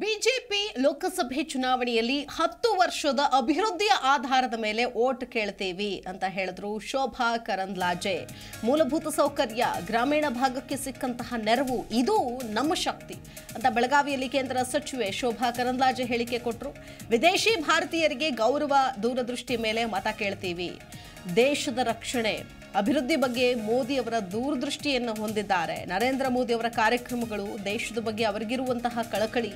BJP ಲೋಕಸಭೆ ಚುನಾವಣೆಯಲ್ಲಿ 10 ವರ್ಷದ ಅಭಿವೃದ್ಧಿಯ ಆಧಾರದ ಮೇಲೆ ವೋಟ್ ಕೇಳ್ತೀವಿ ಅಂತ ಹೇಳಿದ್ರು ಶೋಭಾ ಕರಂದ್ಲಾಜೆ. ಮೂಲಭೂತ ಸೌಕರ್ಯ, ಗ್ರಾಮೀಣ ಭಾಗಕ್ಕೆ ಸಿಕ್ಕಂತಹ ನೆರವು ಇದು ನಮ್ಮ ಶಕ್ತಿ ಅಂತ ಬೆಳಗಾವಿಯಲ್ಲಿ ಕೇಂದ್ರ ಸಚಿವೆ ಶೋಭಾ ಕರಂದ್ಲಾಜೆ ಹೇಳಿಕೆ ಕೊಟ್ಟರು. ವಿದೇಶಿ ಭಾರತೀಯರಿಗೆ ಗೌರವ, ದೂರದೃಷ್ಟಿ ಮೇಲೆ ಮತ ಕೇಳ್ತೀವಿ. ದೇಶದ ರಕ್ಷಣೆ, ಅಭಿವೃದ್ಧಿ ಬಗ್ಗೆ ಮೋದಿ ಅವರ ದೂರದೃಷ್ಟಿಯನ್ನು ಹೊಂದಿದ್ದಾರೆ. ನರೇಂದ್ರ ಮೋದಿ ಅವರ ಕಾರ್ಯಕ್ರಮಗಳು, ದೇಶದ ಬಗ್ಗೆ ಅವರಿಗಿರುವಂತಹ ಕಳಕಳಿ,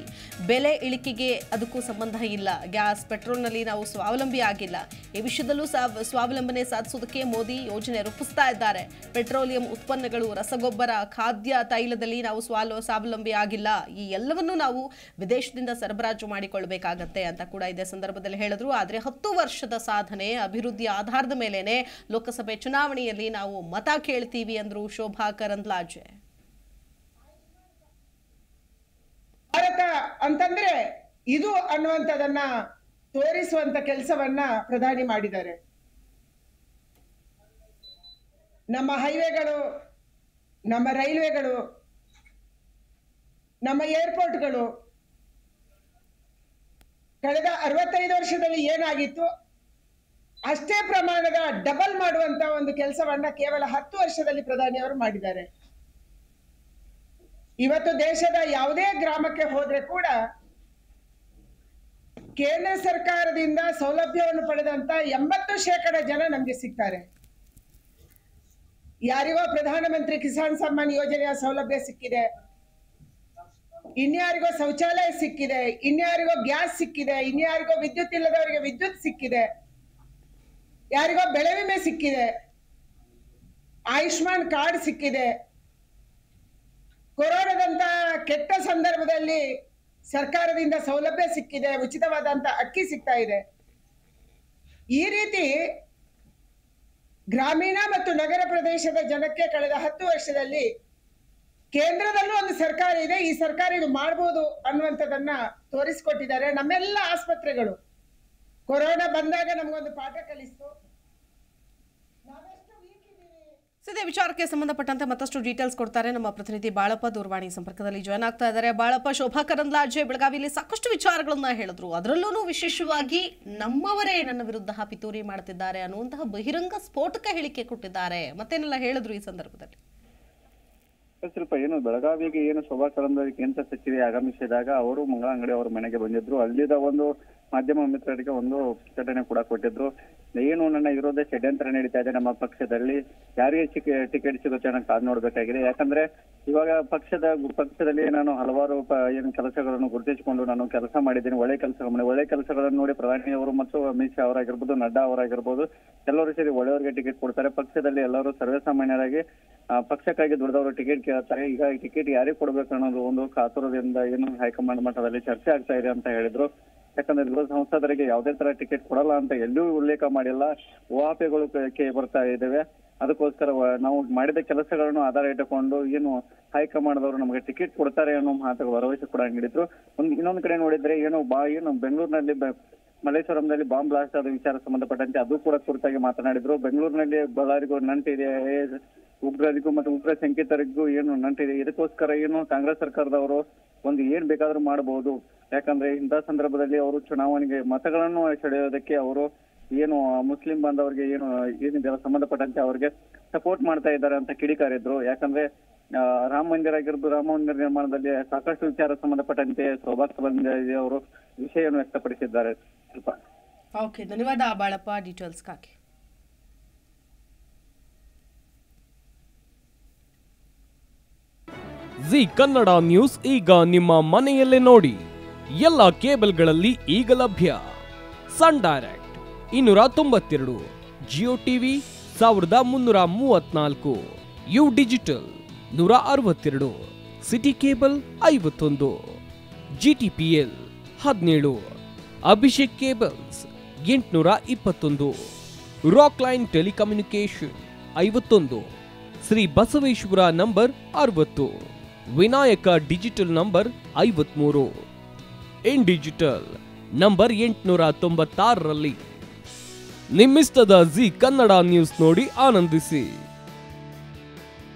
ಬೆಲೆ ಇಳಿಕೆಗೆ ಅದಕ್ಕೂ ಸಂಬಂಧ ಇಲ್ಲ. ಗ್ಯಾಸ್, ಪೆಟ್ರೋಲ್ನಲ್ಲಿ ನಾವು ಸ್ವಾವಲಂಬಿ ಆಗಿಲ್ಲ. ಈ ವಿಷಯದಲ್ಲೂ ಸ್ವಾವಲಂಬನೆ ಸಾಧಿಸೋದಕ್ಕೆ ಮೋದಿ ಯೋಜನೆ ರೂಪಿಸ್ತಾ ಇದ್ದಾರೆ. ಪೆಟ್ರೋಲಿಯಂ ಉತ್ಪನ್ನಗಳು, ರಸಗೊಬ್ಬರ, ಖಾದ್ಯ ತೈಲದಲ್ಲಿ ನಾವು ಸ್ವಾವಲಂಬಿ ಆಗಿಲ್ಲ. ಈ ಎಲ್ಲವನ್ನೂ ನಾವು ವಿದೇಶದಿಂದ ಸರಬರಾಜು ಮಾಡಿಕೊಳ್ಳಬೇಕಾಗತ್ತೆ ಅಂತ ಕೂಡ ಇದೇ ಸಂದರ್ಭದಲ್ಲಿ ಹೇಳಿದ್ರು. ಆದರೆ 10 ವರ್ಷದ ಸಾಧನೆ, ಅಭಿವೃದ್ಧಿಯ ಆಧಾರದ ಮೇಲೇನೆ ಲೋಕಸಭೆ ಚುನಾವಣೆ ನಾವು ಮತ ಕೇಳ್ತೀವಿ ಅಂದ್ರು ಶೋಭಾ ಕರಂದ್ಲಾಜೆ. ಭಾರತ ಅಂತಂದ್ರೆ ಇದು ಅನ್ನುವಂಥದ್ದನ್ನ ತೋರಿಸುವಂತ ಕೆಲಸವನ್ನ ಪ್ರಧಾನಿ ಮಾಡಿದ್ದಾರೆ. ನಮ್ಮ ಹೈವೇಗಳು, ನಮ್ಮ ರೈಲ್ವೆಗಳು, ನಮ್ಮ ಏರ್ಪೋರ್ಟ್ಗಳು ಕಳೆದ 65 ವರ್ಷದಲ್ಲಿ ಏನಾಗಿತ್ತು ಅಷ್ಟೇ ಪ್ರಮಾಣದ ಡಬಲ್ ಮಾಡುವಂತ ಒಂದು ಕೆಲಸವನ್ನ ಕೇವಲ 10 ವರ್ಷದಲ್ಲಿ ಪ್ರಧಾನಿ ಅವರು ಮಾಡಿದ್ದಾರೆ. ಇವತ್ತು ದೇಶದ ಯಾವುದೇ ಗ್ರಾಮಕ್ಕೆ ಹೋದ್ರೆ ಕೂಡ ಕೇಂದ್ರ ಸರ್ಕಾರದಿಂದ ಸೌಲಭ್ಯವನ್ನು ಪಡೆದಂತ 80% ಜನ ನಮ್ಗೆ ಸಿಗ್ತಾರೆ. ಯಾರಿಗೋ ಪ್ರಧಾನಮಂತ್ರಿ ಕಿಸಾನ್ ಸಮ್ಮಾನ್ ಯೋಜನೆಯ ಸೌಲಭ್ಯ ಸಿಕ್ಕಿದೆ, ಇನ್ಯಾರಿಗೋ ಶೌಚಾಲಯ ಸಿಕ್ಕಿದೆ, ಇನ್ಯಾರಿಗೋ ಗ್ಯಾಸ್ ಸಿಕ್ಕಿದೆ, ಇನ್ಯಾರಿಗೋ ವಿದ್ಯುತ್ ಇಲ್ಲದವರಿಗೆ ವಿದ್ಯುತ್ ಸಿಕ್ಕಿದೆ, ಯಾರಿಗೋ ಬೆಳೆ ವಿಮೆ ಸಿಕ್ಕಿದೆ, ಆಯುಷ್ಮಾನ್ ಕಾರ್ಡ್ ಸಿಕ್ಕಿದೆ. ಕೊರೋನಾದಂತ ಕೆಟ್ಟ ಸಂದರ್ಭದಲ್ಲಿ ಸರ್ಕಾರದಿಂದ ಸೌಲಭ್ಯ ಸಿಕ್ಕಿದೆ, ಉಚಿತವಾದಂತ ಅಕ್ಕಿ ಸಿಗ್ತಾ ಇದೆ. ಈ ರೀತಿ ಗ್ರಾಮೀಣ ಮತ್ತು ನಗರ ಪ್ರದೇಶದ ಜನಕ್ಕೆ ಕಳೆದ 10 ವರ್ಷದಲ್ಲಿ ಕೇಂದ್ರದಲ್ಲೂ ಒಂದು ಸರ್ಕಾರ ಇದೆ, ಈ ಸರ್ಕಾರ ಇದು ಮಾಡಬಹುದು ಅನ್ನುವಂಥದ್ದನ್ನ ತೋರಿಸಿಕೊಟ್ಟಿದ್ದಾರೆ. ನಮ್ಮೆಲ್ಲ ಆಸ್ಪತ್ರೆಗಳು ಕೊರೋನಾ ಬಂದಾಗ ನಮಗೊಂದು ಪಾಠ ಕಲಿಸ್ತು. ಇದೇ ವಿಚಾರಕ್ಕೆ ಸಂಬಂಧಪಟ್ಟಂತೆ ಮತ್ತಷ್ಟು ಡೀಟೇಲ್ಸ್ ಕೊಡ್ತಾರೆ ನಮ್ಮ ಪ್ರತಿನಿಧಿ ಬಾಳಪ್ಪ. ದೂರವಾಣಿ ಸಂಪರ್ಕದಲ್ಲಿ ಜಾಯ್ನ್ ಆಗ್ತಾ ಇದ್ದಾರೆ. ಬಾಳಪ್ಪ, ಶೋಭಾ ಕರಂದ್ಲಾಜೆ ಬೆಳಗಾವಿಯಲ್ಲಿ ಸಾಕಷ್ಟು ವಿಚಾರಗಳನ್ನ ಹೇಳಿದ್ರು. ಅದರಲ್ಲೂ ವಿಶೇಷವಾಗಿ ನಮ್ಮವರೇ ನನ್ನ ವಿರುದ್ಧ ಪಿತೂರಿ ಮಾಡ್ತಿದ್ದಾರೆ ಅನ್ನುವಂತಹ ಬಹಿರಂಗ ಸ್ಫೋಟಕ ಹೇಳಿಕೆ ಕೊಟ್ಟಿದ್ದಾರೆ. ಮತ್ತೇನೆಲ್ಲ ಹೇಳಿದ್ರು ಈ ಸಂದರ್ಭದಲ್ಲಿ? ಸ್ವಲ್ಪ ಏನು ಬೆಳಗಾವಿಗೆ ಶೋಭಾ ಕರಂದ್ಲಾಜೆ ಕೇಂದ್ರ ಸಚಿವೆ ಆಗಮಿಸಿದಾಗ ಅವರು ಮಂಗಳ ಅಂಗಡಿ ಅವರ ಮನೆಗೆ ಬಂದಿದ್ರು. ಅಲ್ಲಿದ ಒಂದು ಮಾಧ್ಯಮ ಮಿತ್ರರಿಗೆ ಒಂದು ಪ್ರಕಟಣೆ ಕೂಡ ಕೊಟ್ಟಿದ್ರು. ಏನು ನನ್ನ ವಿರೋಧ ಷಡ್ಯಂತ್ರ ನಡೀತಾ ಇದೆ ನಮ್ಮ ಪಕ್ಷದಲ್ಲಿ, ಯಾರಿಗೆ ಟಿಕೆಟ್ ಸಿಗುತ್ತೆ ಅನ್ನೋ ಕಾದು ನೋಡ್ಬೇಕಾಗಿದೆ. ಯಾಕಂದ್ರೆ ಇವಾಗ ಪಕ್ಷದಲ್ಲಿ ನಾನು ಹಲವಾರು ಏನು ಕೆಲಸಗಳನ್ನು ಗುರುತಿಸಿಕೊಂಡು ನಾನು ಕೆಲಸ ಮಾಡಿದ್ದೀನಿ, ಒಳ್ಳೆ ಕೆಲಸಗಳನ್ನು ನೋಡಿ ಪ್ರಧಾನಿ ಅವರು ಮತ್ತು ಅಮಿತ್ ಶಾ ಅವರಾಗಿರ್ಬೋದು, ನಡ್ಡಾ ಅವರಾಗಿರ್ಬೋದು, ಎಲ್ಲರೂ ಸೇರಿ ಒಳ್ಳೆಯವರಿಗೆ ಟಿಕೆಟ್ ಕೊಡ್ತಾರೆ. ಪಕ್ಷದಲ್ಲಿ ಎಲ್ಲರೂ ಸರ್ವೇಸಾಮಾನ್ಯರಾಗಿ ಪಕ್ಷಕ್ಕಾಗಿ ದುಡಿದವರು ಟಿಕೆಟ್ ಕೇಳ್ತಾರೆ. ಈಗ ಈ ಟಿಕೆಟ್ ಯಾರಿಗೆ ಕೊಡ್ಬೇಕು ಅನ್ನೋದು ಒಂದು ಕಾತುರದಿಂದ ಏನು ಹೈಕಮಾಂಡ್ ಮಟ್ಟದಲ್ಲಿ ಚರ್ಚೆ ಆಗ್ತಾ ಇದೆ ಅಂತ ಹೇಳಿದ್ರು. ಯಾಕಂದ್ರೆ ವಿರೋಧ ಸಂಸದರಿಗೆ ಯಾವುದೇ ತರ ಟಿಕೆಟ್ ಕೊಡಲ್ಲ ಅಂತ ಎಲ್ಲೂ ಉಲ್ಲೇಖ ಮಾಡಿಲ್ಲ. ಊಹಾಪೋಹಗಳು ಬರ್ತಾ ಇದ್ದಾವೆ. ಅದಕ್ಕೋಸ್ಕರ ನಾವು ಮಾಡಿದ ಕೆಲಸಗಳನ್ನು ಆಧಾರ ಇಟ್ಟುಕೊಂಡು ಏನು ಹೈಕಮಾಂಡ್ದವರು ನಮಗೆ ಟಿಕೆಟ್ ಕೊಡ್ತಾರೆ ಅನ್ನೋ ಮಾತು ಭರವಸೆ ಕೂಡ ನೀಡಿದ್ರು. ಇನ್ನೊಂದು ಕಡೆ ನೋಡಿದ್ರೆ ಏನು ಬೆಂಗಳೂರಿನಲ್ಲಿ ಮಲ್ಲೇಶ್ವರಂನಲ್ಲಿ ಬಾಂಬ್ ಬ್ಲಾಸ್ಟ್ ಆದ ವಿಚಾರ ಸಂಬಂಧಪಟ್ಟಂತೆ ಅದು ಕೂಡ ಕುರಿತಾಗಿ ಮಾತನಾಡಿದ್ರು. ಬೆಂಗಳೂರಿನಲ್ಲಿ ಬಳ್ಳಾರಿಗೂ ನಂಟಿದೆ, ಉಗ್ರರಿಗೂ ಮತ್ತು ಉಗ್ರ ಶಂಕಿತರಿಗೂ ಏನು ನಂಟಿದೆ. ಇದಕ್ಕೋಸ್ಕರ ಕಾಂಗ್ರೆಸ್ ಸರ್ಕಾರದವರು ಏನ್ ಬೇಕಾದ್ರೂ ಮಾಡಬಹುದು. ಯಾಕಂದ್ರೆ ಇಂತಹ ಸಂದರ್ಭದಲ್ಲಿ ಅವರು ಚುನಾವಣೆಗೆ ಮತಗಳನ್ನು ಸೆಳೆಯೋದಕ್ಕೆ ಅವರು ಮುಸ್ಲಿಂ ಬಾಂಧವರಿಗೆ ಏನಿದೆ ಸಂಬಂಧಪಟ್ಟಂತೆ ಅವ್ರಿಗೆ ಸಪೋರ್ಟ್ ಮಾಡ್ತಾ ಇದ್ದಾರೆ ಅಂತ ಕಿಡಿಕಾರಿದ್ರು. ಯಾಕಂದ್ರೆ ರಾಮ ಮಂದಿರ ನಿರ್ಮಾಣದಲ್ಲಿ ಸಾಕಷ್ಟು ವಿಚಾರ ಸಂಬಂಧಪಟ್ಟಂತೆ ಶೋಭಾ ಕರಂದ್ಲಾಜೆ ಅವರು ವಿಷಯವನ್ನು ವ್ಯಕ್ತಪಡಿಸಿದ್ದಾರೆ. ಓಕೆ, ಧನ್ಯವಾದ ಬಾಳಪ್ಪ ಡೀಟೇಲ್ಸ್ಗಾಗಿ. ಜಿ ಕನ್ನಡ ನ್ಯೂಸ್ ಈಗ ನಿಮ್ಮ ಮನೆಯಲ್ಲೇ ನೋಡಿ. ಎಲ್ಲ ಕೇಬಲ್ಗಳಲ್ಲಿ ಈಗ ಲಭ್ಯ. Sun Direct 292, Jio TV 1334, U Digital 162, City Cable 51, GTPL 17, Abhishek cables 821, Rock Line telecommunication 51, Shri Basaveshwara number 60, Vinayaka digital number 53, in digital number 896ರಲ್ಲಿ. ನಿಮ್ಮಿಸ್ತದ ಜಿ ಕನ್ನಡ ನ್ಯೂಸ್ ನೋಡಿ ಆನಂದಿಸಿ.